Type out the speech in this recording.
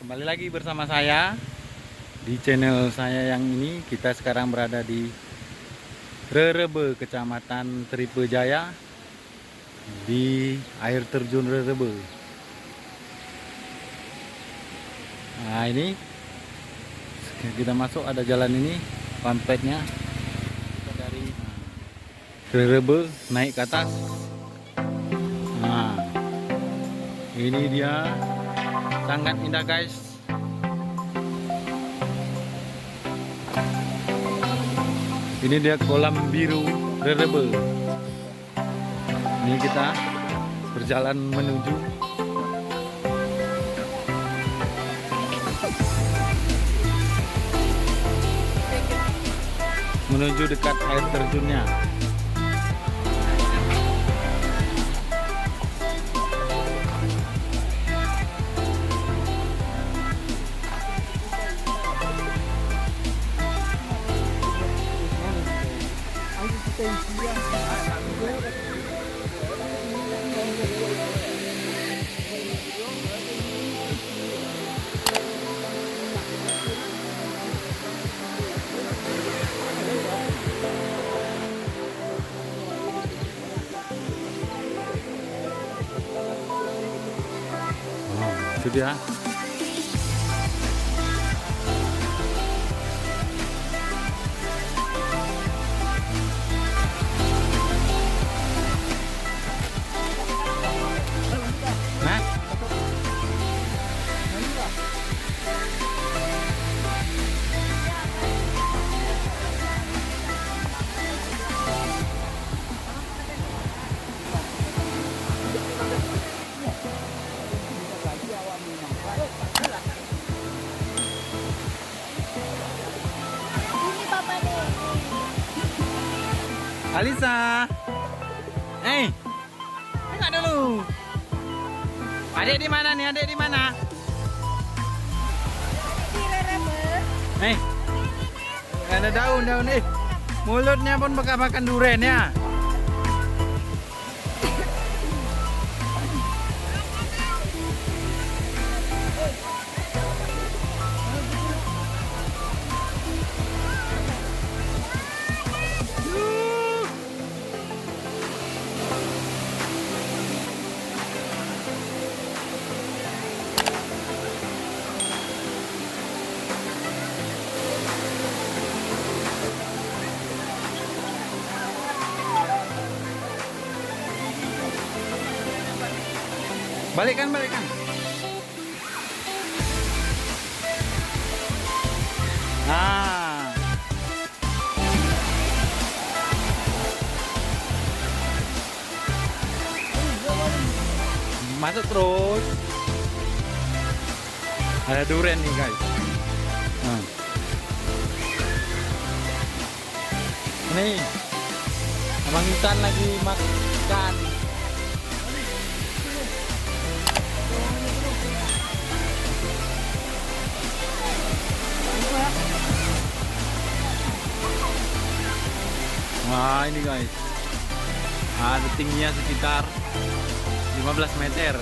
Kembali lagi bersama saya di channel saya yang ini. Kita sekarang berada di Rerebe, Kecamatan Tripejaya, di air terjun Rerebe. Nah, ini kita masuk, ada jalan ini, pampetnya. Kita dari Rerebe naik ke atas. Nah, ini dia, sangat indah guys. Ini dia kolam biru Rerebe. Ini kita berjalan menuju dekat air terjunnya. Itu dia. Nah, Alisa, tengok dulu. Adik di mana nih? Adik di mana? Di Rerebe. Ada daun-daun mulutnya pun bekas makan durian ya. Balikkan. Nah, masuk terus. Ada durian nih guys. Nih, abang Intan lagi makan. Wah, ini guys, ada tingginya sekitar 15 meter.